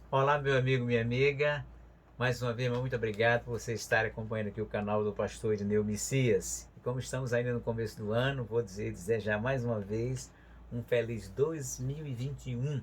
Olá, meu amigo, minha amiga. Mais uma vez, muito obrigado por você estar acompanhando aqui o canal do pastor Irineu Messias. E como estamos ainda no começo do ano, vou desejar mais uma vez um feliz 2021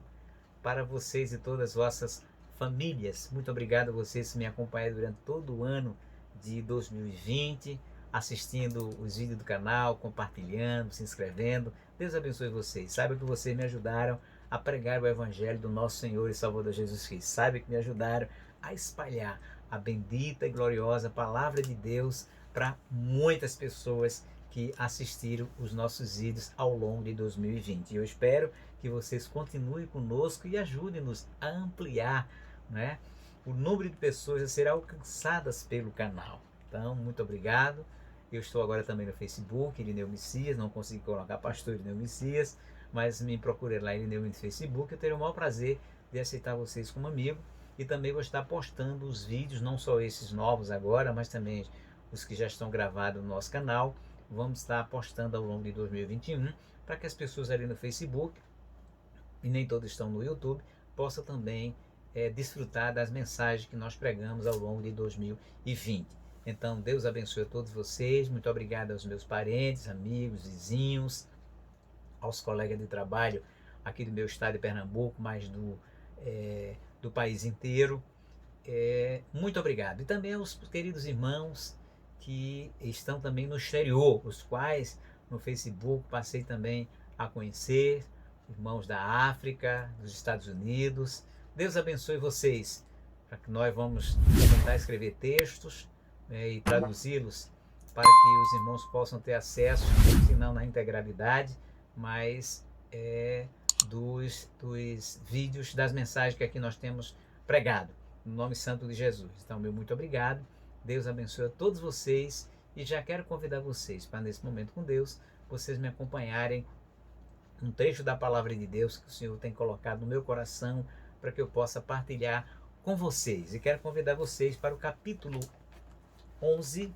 para vocês e todas as vossas famílias. Muito obrigado a vocês que me acompanharam durante todo o ano de 2020, assistindo os vídeos do canal, compartilhando, se inscrevendo. Deus abençoe vocês. Saiba que vocês me ajudaram a pregar o Evangelho do nosso Senhor e Salvador Jesus Cristo. Saiba que me ajudaram a espalhar a bendita e gloriosa Palavra de Deus para muitas pessoas que assistiram os nossos vídeos ao longo de 2020. Eu espero que vocês continuem conosco e ajudem-nos a ampliar, né, o número de pessoas a serem alcançadas pelo canal. Então, muito obrigado. Eu estou agora também no Facebook, Irineu Messias, não consegui colocar pastor Irineu Messias, mas me procure lá, Irineu no Facebook. Eu terei o maior prazer de aceitar vocês como amigo e também vou estar postando os vídeos, não só esses novos agora, mas também os que já estão gravados no nosso canal. Vamos estar postando ao longo de 2021 para que as pessoas ali no Facebook, e nem todos estão no YouTube, possam também desfrutar das mensagens que nós pregamos ao longo de 2020. Então, Deus abençoe a todos vocês. Muito obrigado aos meus parentes, amigos, vizinhos, aos colegas de trabalho aqui do meu estado de Pernambuco, mas do país inteiro. Muito obrigado. E também aos queridos irmãos que estão também no exterior, os quais no Facebook passei também a conhecer, irmãos da África, dos Estados Unidos. Deus abençoe vocês, para que nós vamos tentar escrever textos, e traduzi-los para que os irmãos possam ter acesso, se não na integralidade, mas dos vídeos, das mensagens que aqui nós temos pregado, no nome santo de Jesus. Então, meu muito obrigado. Deus abençoe a todos vocês e já quero convidar vocês para, nesse momento com Deus, vocês me acompanharem um trecho da palavra de Deus que o Senhor tem colocado no meu coração para que eu possa partilhar com vocês. E quero convidar vocês para o capítulo 11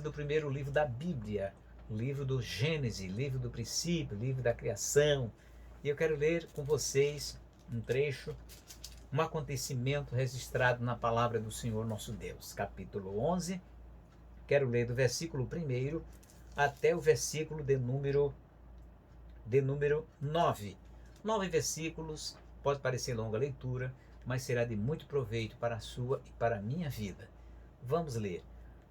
do primeiro livro da Bíblia, o livro do Gênesis, livro do princípio, livro da criação. E eu quero ler com vocês um trecho, um acontecimento registrado na palavra do Senhor nosso Deus. Capítulo 11, quero ler do versículo 1 até o versículo de número 9. 9 versículos, pode parecer longa a leitura, mas será de muito proveito para a sua e para a minha vida. Vamos ler.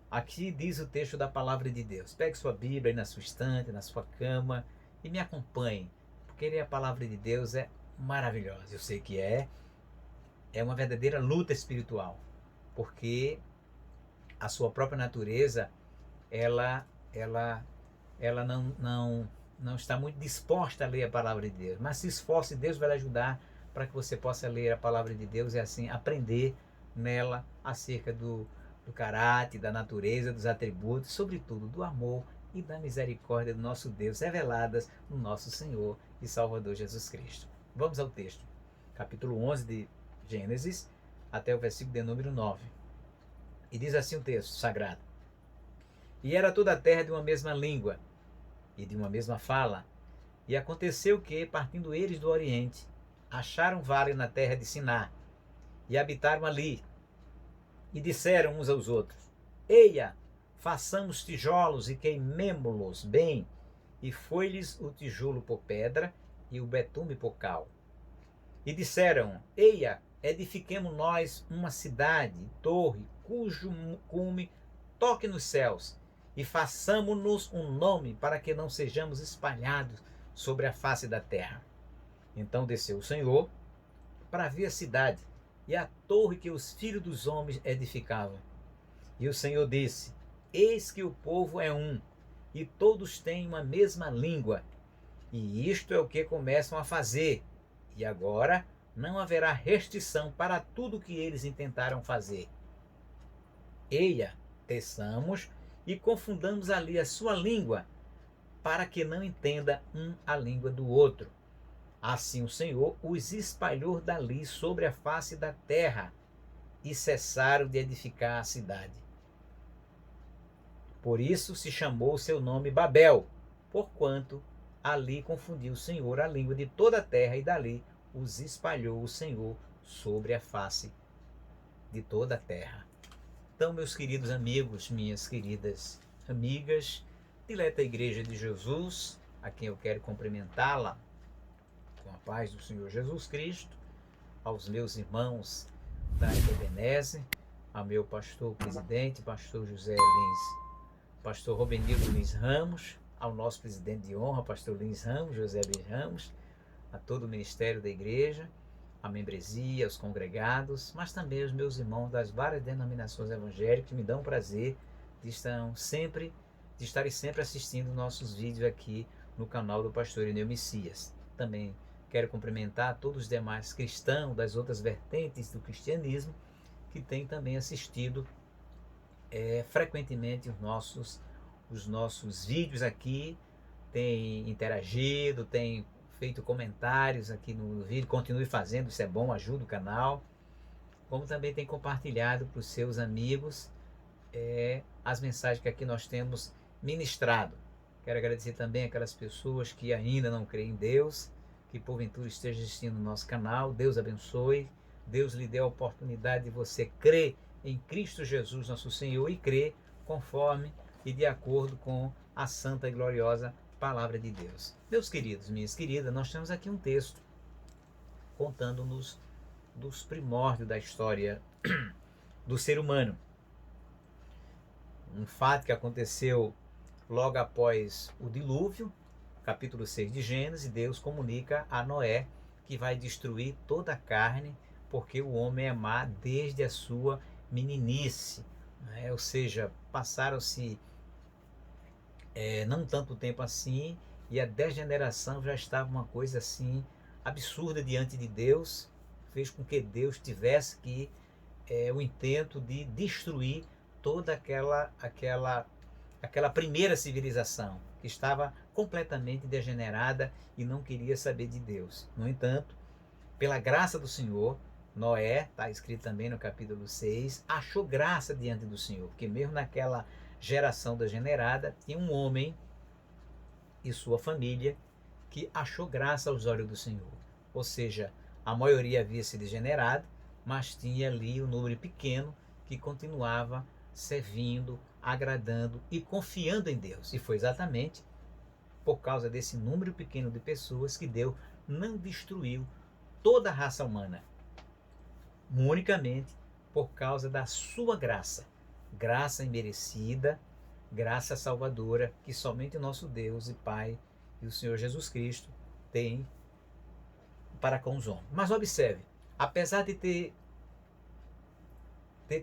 Aqui diz o texto da palavra de Deus. Pegue sua Bíblia aí na sua estante, na sua cama e me acompanhe, porque a palavra de Deus é maravilhosa. Eu sei que é uma verdadeira luta espiritual, porque a sua própria natureza, ela não está muito disposta a ler a palavra de Deus, mas se esforce, Deus vai lhe ajudar para que você possa ler a palavra de Deus e assim aprender nela acerca do caráter, da natureza, dos atributos, sobretudo do amor e da misericórdia do nosso Deus, reveladas no nosso Senhor e Salvador Jesus Cristo. Vamos ao texto. Capítulo 11 de Gênesis, até o versículo de número 9. E diz assim o texto sagrado: E era toda a terra de uma mesma língua e de uma mesma fala. E aconteceu que, partindo eles do Oriente, acharam vale na terra de Siná, e habitaram ali. E disseram uns aos outros: Eia, façamos tijolos e queimemo-los bem. E foi-lhes o tijolo por pedra e o betume por cal. E disseram: Eia, edifiquemo nós uma cidade, torre, cujo cume toque nos céus, e façamo-nos um nome para que não sejamos espalhados sobre a face da terra. Então desceu o Senhor para ver a cidade e a torre que os filhos dos homens edificavam. E o Senhor disse: Eis que o povo é um, e todos têm uma mesma língua. E isto é o que começam a fazer. E agora não haverá restrição para tudo o que eles intentaram fazer. Eia, teçamos e confundamos ali a sua língua, para que não entenda um a língua do outro. Assim o Senhor os espalhou dali sobre a face da terra, e cessaram de edificar a cidade. Por isso se chamou o seu nome Babel, porquanto ali confundiu o Senhor a língua de toda a terra, e dali os espalhou o Senhor sobre a face de toda a terra. Então, meus queridos amigos, minhas queridas amigas, dileta Igreja de Jesus, a quem eu quero cumprimentá-la com a paz do Senhor Jesus Cristo, aos meus irmãos da Ebenezer, ao meu pastor presidente, pastor José Lins, pastor Robenildo Lins Ramos, ao nosso presidente de honra, pastor Lins Ramos, José Lins Ramos, a todo o ministério da igreja, a membresia, os congregados, mas também os meus irmãos das várias denominações evangélicas que me dão prazer de estarem sempre assistindo nossos vídeos aqui no canal do pastor Ineu Messias. Também quero cumprimentar todos os demais cristãos das outras vertentes do cristianismo que têm também assistido frequentemente os nossos vídeos aqui, têm interagido, têm feito comentários aqui no vídeo. Continue fazendo, isso é bom, ajuda o canal. Como também tem compartilhado para os seus amigos as mensagens que aqui nós temos ministrado. Quero agradecer também aquelas pessoas que ainda não creem em Deus, que porventura estejam assistindo no nosso canal. Deus abençoe, Deus lhe dê a oportunidade de você crer em Cristo Jesus, nosso Senhor, e crer conforme e de acordo com a santa e gloriosa palavra de Deus. Meus queridos, minhas queridas, nós temos aqui um texto contando-nos dos primórdios da história do ser humano. Um fato que aconteceu logo após o dilúvio, capítulo 6 de Gênesis. Deus comunica a Noé que vai destruir toda a carne, porque o homem é má desde a sua meninice. Ou seja, passaram-se não tanto tempo assim, e a degeneração já estava uma coisa assim absurda diante de Deus, fez com que Deus tivesse que o intento de destruir toda aquela primeira civilização que estava completamente degenerada e não queria saber de Deus. No entanto, pela graça do Senhor, Noé, está escrito também no capítulo 6, achou graça diante do Senhor, porque mesmo naquela geração degenerada, tinha um homem e sua família que achou graça aos olhos do Senhor. Ou seja, a maioria havia se degenerado, mas tinha ali um número pequeno que continuava servindo, agradando e confiando em Deus. E foi exatamente por causa desse número pequeno de pessoas que Deus não destruiu toda a raça humana, unicamente por causa da sua graça, graça imerecida, graça salvadora, que somente o nosso Deus e Pai e o Senhor Jesus Cristo tem para com os homens. Mas observe, apesar de ter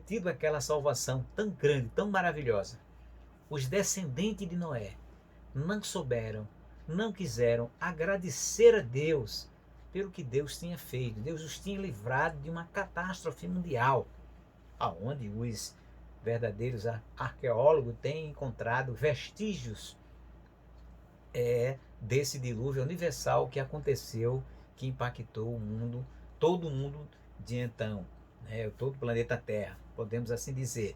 tido aquela salvação tão grande, tão maravilhosa, os descendentes de Noé não souberam, não quiseram agradecer a Deus pelo que Deus tinha feito. Deus os tinha livrado de uma catástrofe mundial, aonde os verdadeiros arqueólogos têm encontrado vestígios desse dilúvio universal que aconteceu, que impactou o mundo, todo o mundo de então, todo o planeta Terra, podemos assim dizer.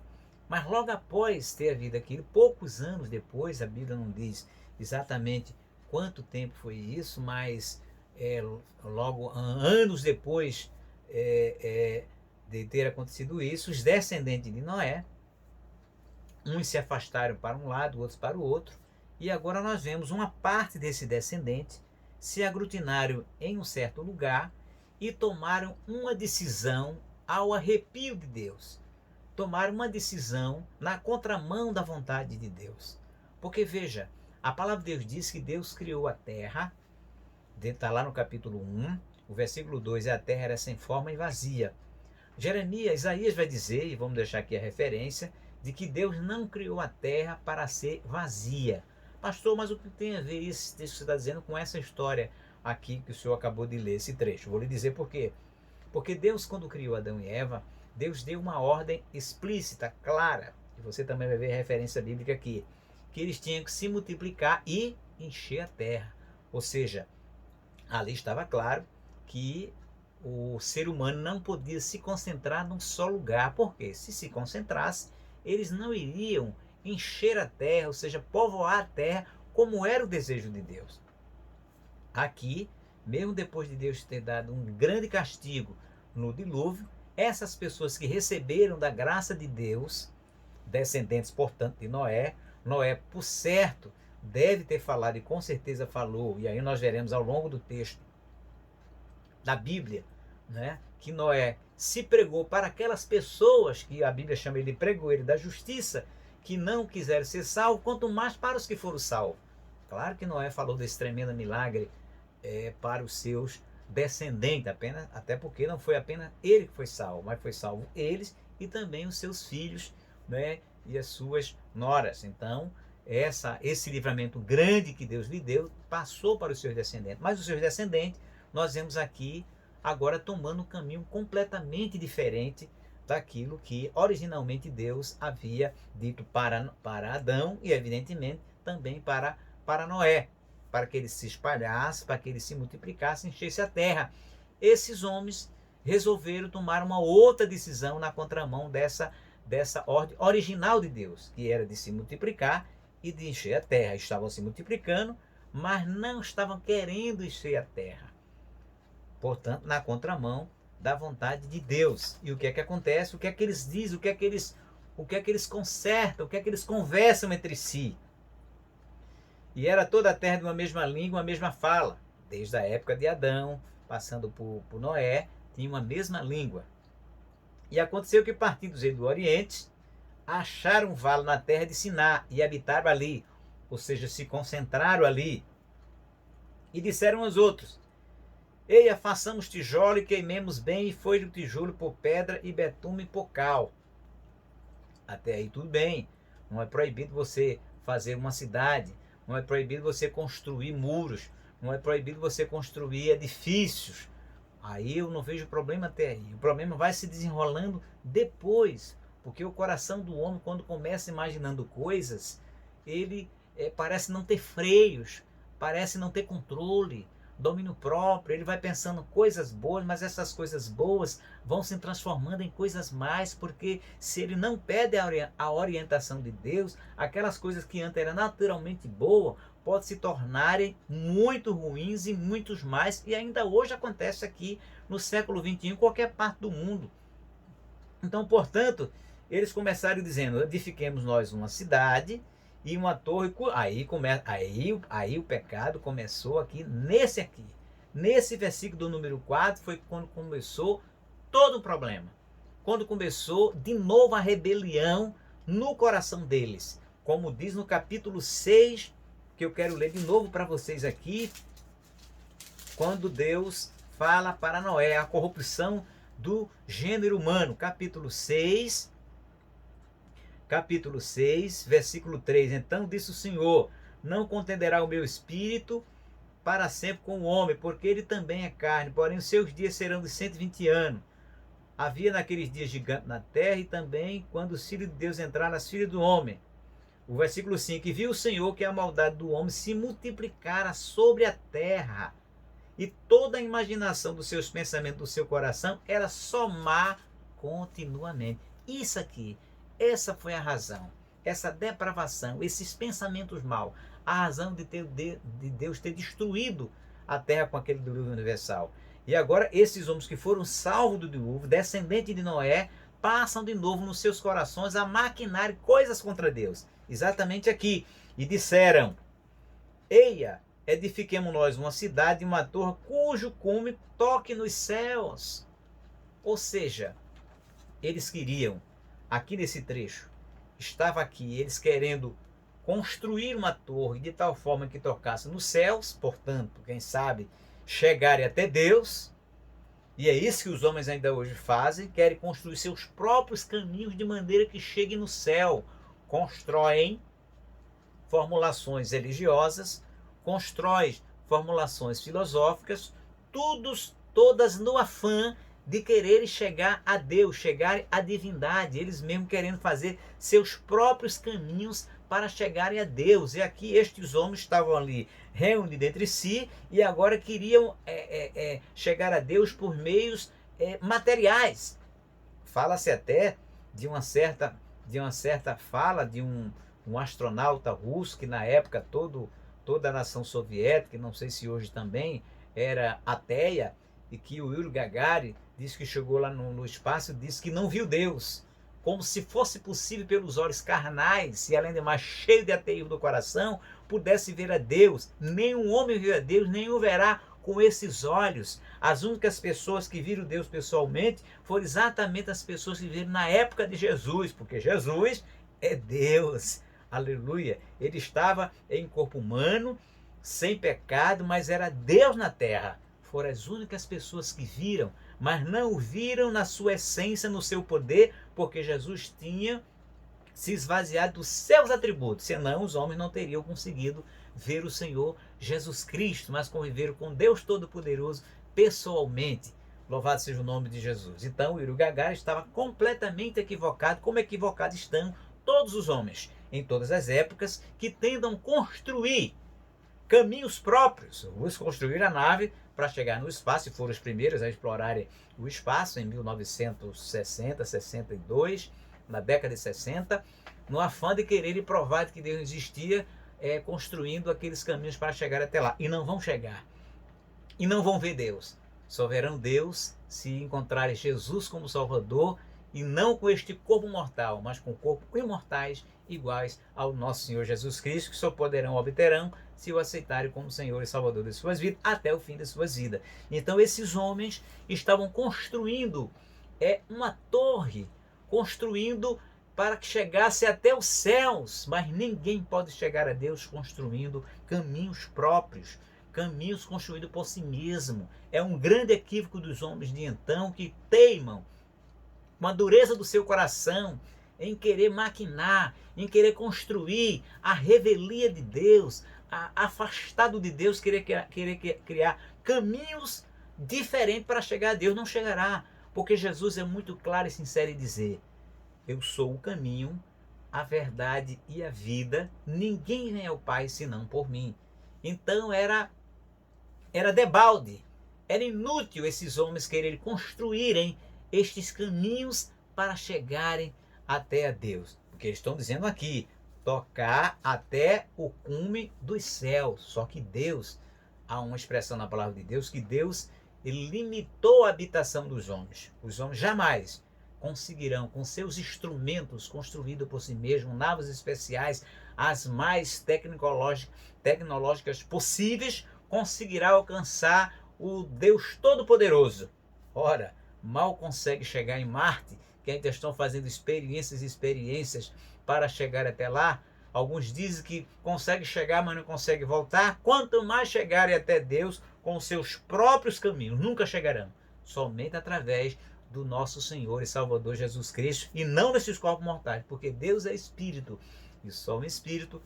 Mas logo após ter havido aquilo, poucos anos depois, a Bíblia não diz exatamente quanto tempo foi isso, mas logo anos depois de ter acontecido isso, os descendentes de Noé, uns se afastaram para um lado, outros para o outro, e agora nós vemos uma parte desse descendente se aglutinaram em um certo lugar e tomaram uma decisão ao arrepio de Deus. Tomaram uma decisão na contramão da vontade de Deus. Porque veja, a palavra de Deus diz que Deus criou a terra, está lá no capítulo 1, o versículo 2, a terra era sem forma e vazia. Isaías vai dizer, e vamos deixar aqui a referência, de que Deus não criou a terra para ser vazia. Pastor, mas o que tem a ver isso que você está dizendo com essa história aqui que o senhor acabou de ler, esse trecho? Vou lhe dizer por quê. Porque Deus, quando criou Adão e Eva, Deus deu uma ordem explícita, clara, e você também vai ver a referência bíblica aqui, que eles tinham que se multiplicar e encher a terra. Ou seja, ali estava claro que o ser humano não podia se concentrar num só lugar, porque se concentrasse, eles não iriam encher a terra, ou seja, povoar a terra, como era o desejo de Deus. Aqui, mesmo depois de Deus ter dado um grande castigo no dilúvio, essas pessoas que receberam da graça de Deus, descendentes, portanto, de Noé, Noé, por certo, deve ter falado, e com certeza falou, e aí nós veremos ao longo do texto da Bíblia, né, que Noé se pregou para aquelas pessoas que a Bíblia chama ele de pregoeiro da justiça, que não quiseram ser salvos, quanto mais para os que foram salvos. Claro que Noé falou desse tremendo milagre para os seus descendentes, apenas, até porque não foi apenas ele que foi salvo, mas foi salvo eles e também os seus filhos, né, e as suas noras. Então, esse livramento grande que Deus lhe deu passou para os seus descendentes. Mas os seus descendentes, nós vemos aqui agora tomando um caminho completamente diferente daquilo que originalmente Deus havia dito para Adão e, evidentemente, também para Noé, para que ele se espalhasse, para que ele se multiplicasse, enchesse a terra. Esses homens resolveram tomar uma outra decisão na contramão dessa ordem original de Deus, que era de se multiplicar e de encher a terra. Estavam se multiplicando, mas não estavam querendo encher a terra. Portanto, na contramão da vontade de Deus. E o que é que acontece? O que é que eles dizem? O que é que eles consertam? O que é que eles conversam entre si? E era toda a terra de uma mesma língua, uma mesma fala. Desde a época de Adão, passando por Noé, tinha uma mesma língua. E aconteceu que, partindo do Oriente, acharam um vale na terra de Siná e habitaram ali, ou seja, se concentraram ali. E disseram aos outros: eia, façamos tijolo e queimemos bem, e foi o tijolo por pedra e betume por cal. Até aí tudo bem, não é proibido você fazer uma cidade, não é proibido você construir muros, não é proibido você construir edifícios. Aí eu não vejo problema até aí. O problema vai se desenrolando depois, porque o coração do homem, quando começa imaginando coisas, ele parece não ter freios, parece não ter controle, domínio próprio. Ele vai pensando coisas boas, mas essas coisas boas vão se transformando em coisas mais, porque se ele não pede a orientação de Deus, aquelas coisas que antes eram naturalmente boas, podem se tornarem muito ruins e muitos mais, e ainda hoje acontece aqui no século XXI, em qualquer parte do mundo. Então, portanto, eles começaram dizendo: edifiquemos nós uma cidade e uma torre. Aí o pecado começou aqui. Nesse versículo do número 4 foi quando começou todo o problema. Quando começou de novo a rebelião no coração deles. Como diz no capítulo 6, que eu quero ler de novo para vocês aqui, quando Deus fala para Noé a corrupção do gênero humano. Capítulo 6, versículo 3. Então disse o Senhor: não contenderá o meu espírito para sempre com o homem, porque ele também é carne, porém os seus dias serão de 120 anos. Havia naqueles dias gigante na terra, e também quando os filhos de Deus entraram nas filhas do homem. O versículo 5: e viu o Senhor que a maldade do homem se multiplicara sobre a terra, e toda a imaginação dos seus pensamentos, do seu coração, era só má continuamente. Isso aqui, essa foi a razão, essa depravação, esses pensamentos maus, a razão de Deus ter destruído a terra com aquele dilúvio universal. E agora esses homens que foram salvos do dilúvio, descendentes de Noé, passam de novo nos seus corações a maquinar coisas contra Deus. Exatamente aqui. E disseram: eia, edifiquemos nós uma cidade e uma torre cujo cume toque nos céus. Ou seja, eles queriam, aqui nesse trecho, estava aqui, eles querendo construir uma torre de tal forma que tocasse nos céus, portanto, quem sabe, chegarem até Deus. E é isso que os homens ainda hoje fazem, querem construir seus próprios caminhos de maneira que cheguem no céu. Constroem formulações religiosas, constroem formulações filosóficas, todas no afã de quererem chegar a Deus, chegar à divindade, eles mesmos querendo fazer seus próprios caminhos para chegarem a Deus. E aqui estes homens estavam ali reunidos entre si e agora queriam chegar a Deus por meios materiais. Fala-se até de uma certa fala de um astronauta russo que na época toda a nação soviética, não sei se hoje também, era ateia, e que o Yuri Gagarin disse que chegou lá no espaço, disse que não viu Deus, como se fosse possível pelos olhos carnais, e além de mais cheio de ateísmo do coração, pudesse ver a Deus. Nenhum homem viu a Deus, nem o verá com esses olhos. As únicas pessoas que viram Deus pessoalmente foram exatamente as pessoas que viram na época de Jesus, porque Jesus é Deus. Aleluia. Ele estava em corpo humano, sem pecado, mas era Deus na terra. Foram as únicas pessoas que viram, mas não o viram na sua essência, no seu poder, porque Jesus tinha se esvaziado dos seus atributos, senão os homens não teriam conseguido ver o Senhor Jesus Cristo, mas conviveram com Deus Todo-Poderoso pessoalmente. Louvado seja o nome de Jesus. Então, o Yuri Gagarin estava completamente equivocado, como equivocados estão todos os homens, em todas as épocas, que tendam construir caminhos próprios. Os construíram a nave para chegar no espaço, e foram os primeiros a explorarem o espaço em 1960, 62, na década de 60, no afã de quererem provar que Deus existia, construindo aqueles caminhos para chegar até lá. E não vão chegar. E não vão ver Deus. Só verão Deus se encontrarem Jesus como Salvador, e não com este corpo mortal, mas com corpos imortais iguais ao nosso Senhor Jesus Cristo, que só poderão, obterão, se o aceitarem como Senhor e Salvador de suas vidas, até o fim de suas vidas. Então esses homens estavam construindo uma torre, construindo para que chegasse até os céus, mas ninguém pode chegar a Deus construindo caminhos próprios, caminhos construídos por si mesmo. É um grande equívoco dos homens de então, que teimam com a dureza do seu coração em querer maquinar, em querer construir a revelia de Deus, afastado de Deus, querer criar caminhos diferentes para chegar a Deus. Não chegará, porque Jesus é muito claro e sincero em dizer: eu sou o caminho, a verdade e a vida, ninguém vem ao Pai senão por mim. Então era debalde, era inútil esses homens quererem construírem estes caminhos para chegarem até a Deus. Porque eles estão dizendo aqui, tocar até o cume dos céus. Só que Deus, há uma expressão na palavra de Deus, que Deus limitou a habitação dos homens. Os homens jamais conseguirão, com seus instrumentos construídos por si mesmos, naves especiais, as mais tecnológicas possíveis, conseguirá alcançar o Deus Todo-Poderoso. Ora, mal consegue chegar em Marte, que ainda estão fazendo experiências para chegar até lá. Alguns dizem que consegue chegar, mas não consegue voltar. Quanto mais chegarem até Deus com seus próprios caminhos, nunca chegarão. Somente através do nosso Senhor e Salvador Jesus Cristo, e não nesses corpos mortais, porque Deus é Espírito, e só um Espírito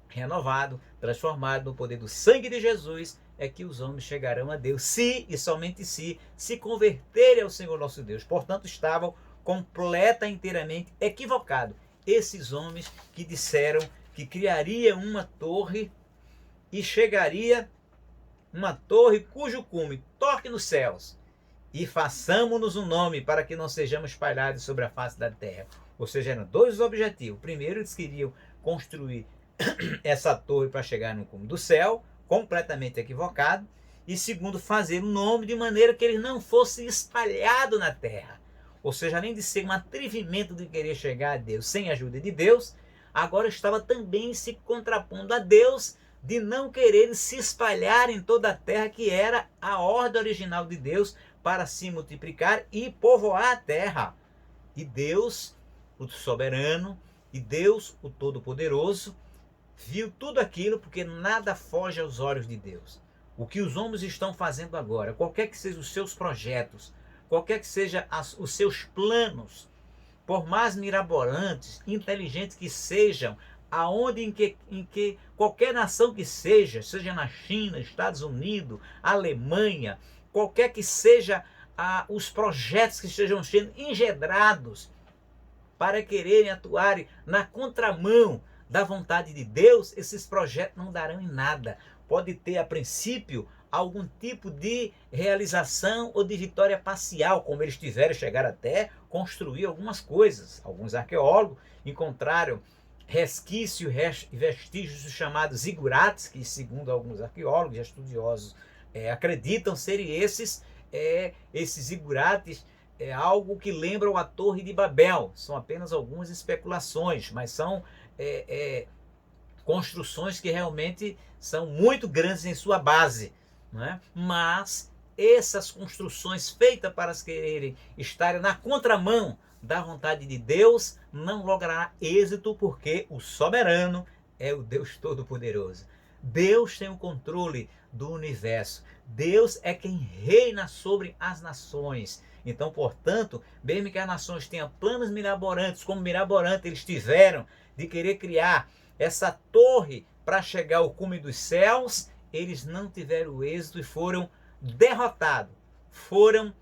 renovado, transformado no poder do sangue de Jesus, é que os homens chegarão a Deus, se e somente se converterem ao Senhor nosso Deus. Portanto, estavam completa e inteiramente equivocados esses homens que disseram que criaria uma torre e chegaria uma torre cujo cume toque nos céus, e façamos-nos um nome para que não sejamos espalhados sobre a face da terra. Ou seja, eram dois objetivos. Primeiro, eles queriam construir essa torre para chegar no cume do céu, completamente equivocado. E segundo, fazer um nome de maneira que ele não fosse espalhado na terra. Ou seja, além de ser um atrevimento de querer chegar a Deus sem a ajuda de Deus, agora estava também se contrapondo a Deus de não querer se espalhar em toda a terra, que era a ordem original de Deus para se multiplicar e povoar a terra. E Deus, o soberano, e Deus, o todo-poderoso, viu tudo aquilo, porque nada foge aos olhos de Deus. O que os homens estão fazendo agora, qualquer que sejam os seus projetos, qualquer que sejam os seus planos, por mais mirabolantes, inteligentes que sejam, aonde em que qualquer nação que seja na China, Estados Unidos, Alemanha, qualquer que seja os projetos que estejam sendo engendrados para quererem atuarem na contramão da vontade de Deus, esses projetos não darão em nada. Pode ter, a princípio, algum tipo de realização ou de vitória parcial, como eles tiveram, chegar até construir algumas coisas. Alguns arqueólogos encontraram resquícios e vestígios chamados zigurates, que segundo alguns arqueólogos e estudiosos acreditam serem esses esses zigurates é algo que lembram a Torre de Babel. São apenas algumas especulações, mas são construções que realmente são muito grandes em sua base, não é? Mas essas construções feitas para quererem estarem na contramão da vontade de Deus não logrará êxito, porque o soberano é o Deus Todo-Poderoso. Deus tem o controle do universo. Deus é quem reina sobre as nações. Então, portanto, mesmo que as nações tenham planos mirabolantes, como mirabolante eles tiveram, de querer criar essa torre para chegar ao cume dos céus, eles não tiveram êxito e foram derrotados, foram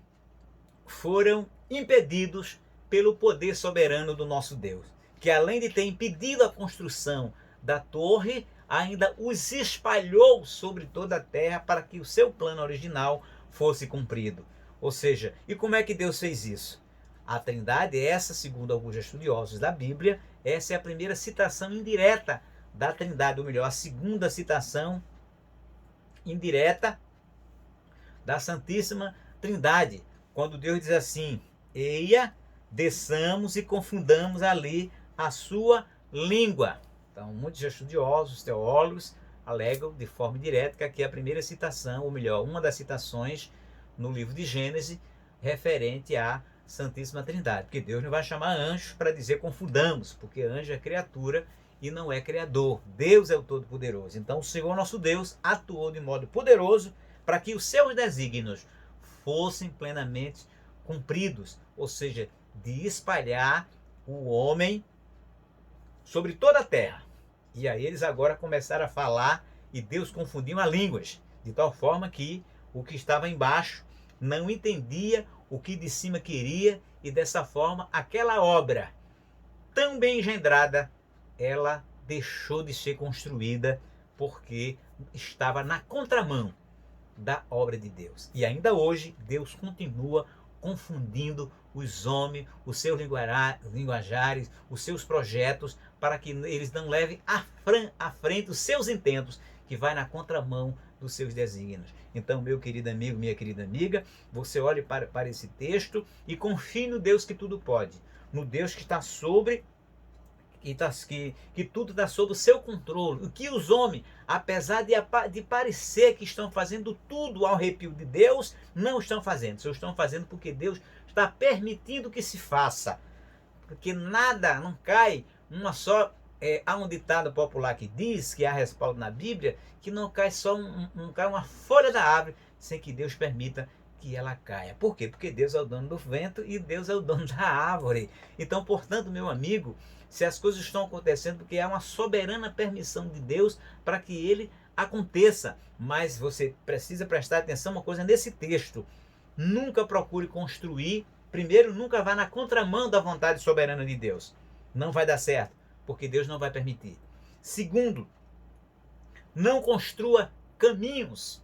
impedidos pelo poder soberano do nosso Deus, que além de ter impedido a construção da torre, ainda os espalhou sobre toda a terra para que o seu plano original fosse cumprido. Ou seja, e como é que Deus fez isso? A Trindade, essa, segundo alguns estudiosos da Bíblia, essa é a primeira citação indireta da Trindade, ou melhor, a segunda citação indireta da Santíssima Trindade, quando Deus diz assim: eia, desçamos e confundamos ali a sua língua. Então, muitos estudiosos, teólogos, alegam de forma direta que aqui é a primeira citação, ou melhor, uma das citações no livro de Gênesis, referente à Santíssima Trindade. Porque Deus não vai chamar anjos para dizer confundamos, porque anjo é criatura e não é criador. Deus é o Todo-Poderoso. Então, o Senhor nosso Deus atuou de modo poderoso para que os seus desígnios fossem plenamente cumpridos, ou seja, de espalhar o homem sobre toda a terra. E aí eles agora começaram a falar e Deus confundiu as línguas, de tal forma que o que estava embaixo não entendia o que de cima queria, e dessa forma aquela obra tão bem engendrada, ela deixou de ser construída porque estava na contramão da obra de Deus. E ainda hoje Deus continua confundindo os homens, os seus linguajares, os seus projetos, para que eles não levem à frente os seus intentos, que vai na contramão dos seus desígnios. Então, meu querido amigo, minha querida amiga, você olhe para esse texto e confie no Deus que tudo pode, no Deus que está sobre, que tudo está sob o seu controle. O que os homens, apesar de parecer que estão fazendo tudo ao arrepio de Deus, não estão fazendo. Só estão fazendo porque Deus está permitindo que se faça. Porque nada não cai uma só... há um ditado popular que diz, que há respaldo na Bíblia, que não cai só não cai uma folha da árvore sem que Deus permita que ela caia. Por quê? Porque Deus é o dono do vento e Deus é o dono da árvore. Então, portanto, meu amigo, se as coisas estão acontecendo, porque há uma soberana permissão de Deus para que ele aconteça. Mas você precisa prestar atenção uma coisa nesse texto. Nunca procure construir. Primeiro, nunca vá na contramão da vontade soberana de Deus. Não vai dar certo, porque Deus não vai permitir. Segundo, não construa caminhos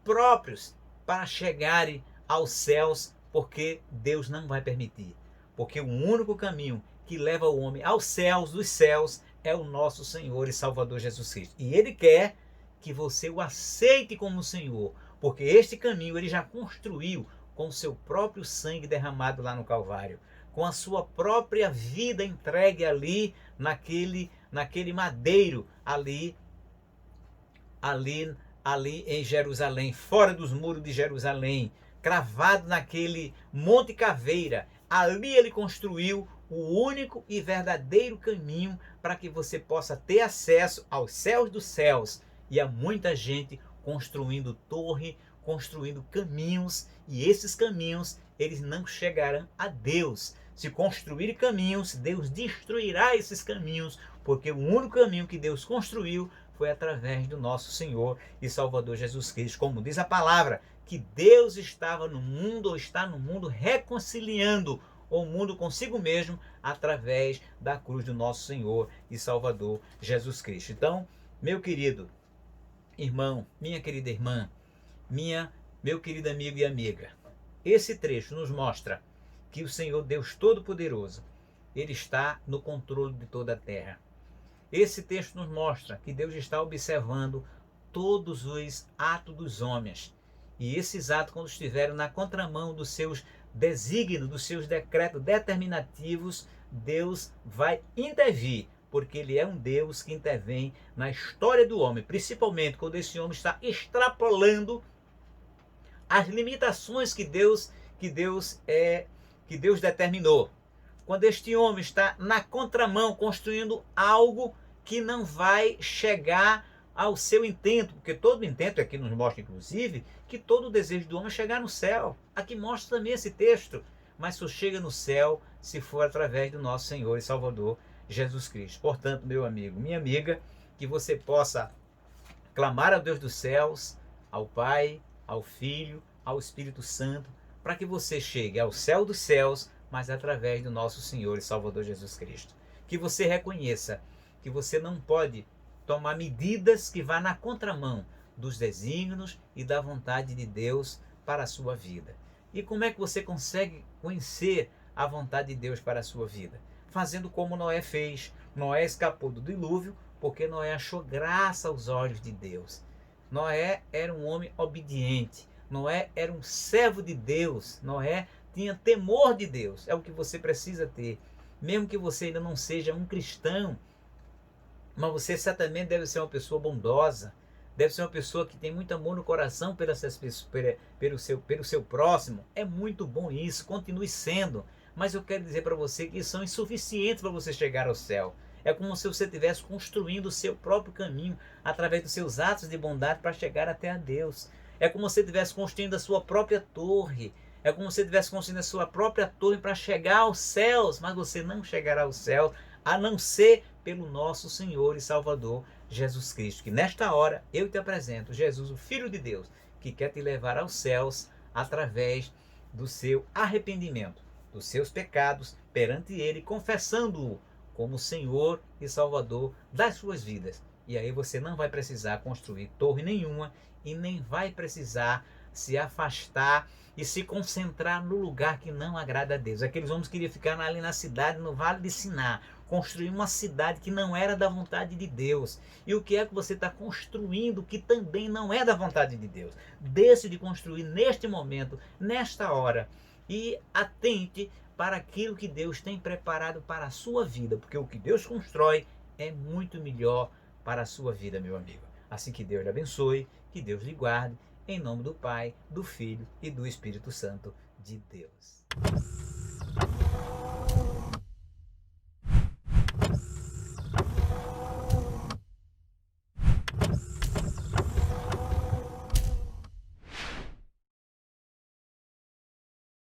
próprios para chegarem aos céus, porque Deus não vai permitir. Porque o único caminho que leva o homem aos céus dos céus é o nosso Senhor e Salvador Jesus Cristo. E Ele quer que você o aceite como Senhor, porque este caminho Ele já construiu com o seu próprio sangue derramado lá no Calvário, com a sua própria vida entregue ali naquele madeiro ali em Jerusalém, fora dos muros de Jerusalém, cravado naquele Monte Caveira. Ali ele construiu o único e verdadeiro caminho para que você possa ter acesso aos céus dos céus. E há muita gente construindo torre, construindo caminhos, e esses caminhos eles não chegarão a Deus. Se construir caminhos, Deus destruirá esses caminhos, porque o único caminho que Deus construiu foi através do nosso Senhor e Salvador Jesus Cristo. Como diz a palavra, que Deus estava no mundo, ou está no mundo, reconciliando o mundo consigo mesmo através da cruz do nosso Senhor e Salvador Jesus Cristo. Então, meu querido irmão, minha querida irmã, meu querido amigo e amiga, esse trecho nos mostra que o Senhor Deus Todo-Poderoso, Ele está no controle de toda a terra. Esse texto nos mostra que Deus está observando todos os atos dos homens E esses atos, quando estiverem na contramão dos seus desígnios, dos seus decretos determinativos, Deus vai intervir, porque Ele é um Deus que intervém na história do homem, principalmente quando esse homem está extrapolando as limitações que Deus determinou. Quando este homem está na contramão, construindo algo que não vai chegar ao seu intento, porque todo intento aqui nos mostra, inclusive, que todo o desejo do homem é chegar no céu. Aqui mostra também esse texto, mas só chega no céu se for através do nosso Senhor e Salvador Jesus Cristo. Portanto, meu amigo, minha amiga, que você possa clamar ao Deus dos céus, ao Pai, ao Filho, ao Espírito Santo, para que você chegue ao céu dos céus, mas através do nosso Senhor e Salvador Jesus Cristo. Que você reconheça que você não pode tomar medidas que vá na contramão dos desígnios e da vontade de Deus para a sua vida. E como é que você consegue conhecer a vontade de Deus para a sua vida? Fazendo como Noé fez. Noé escapou do dilúvio porque Noé achou graça aos olhos de Deus. Noé era um homem obediente. Noé era um servo de Deus. Noé tinha temor de Deus. É o que você precisa ter. Mesmo que você ainda não seja um cristão, mas você certamente deve ser uma pessoa bondosa, deve ser uma pessoa que tem muito amor no coração pelo seu próximo. É muito bom isso, continue sendo. Mas eu quero dizer para você que isso são insuficientes para você chegar ao céu. É como se você estivesse construindo o seu próprio caminho através dos seus atos de bondade para chegar até a Deus. É como se você estivesse construindo a sua própria torre. É como se você estivesse construindo a sua própria torre para chegar aos céus, mas você não chegará aos céus a não ser pelo nosso Senhor e Salvador Jesus Cristo. Que nesta hora eu te apresento Jesus, o Filho de Deus, que quer te levar aos céus através do seu arrependimento, dos seus pecados perante Ele, confessando-o como Senhor e Salvador das suas vidas. E aí você não vai precisar construir torre nenhuma e nem vai precisar se afastar e se concentrar no lugar que não agrada a Deus. Aqueles homens queriam ficar ali na cidade, no Vale de Siná, construir uma cidade que não era da vontade de Deus. E o que é que você está construindo que também não é da vontade de Deus? Deixe de construir neste momento, nesta hora, e atente para aquilo que Deus tem preparado para a sua vida, porque o que Deus constrói é muito melhor para a sua vida, meu amigo. Assim que Deus lhe abençoe, que Deus lhe guarde, em nome do Pai, do Filho e do Espírito Santo de Deus.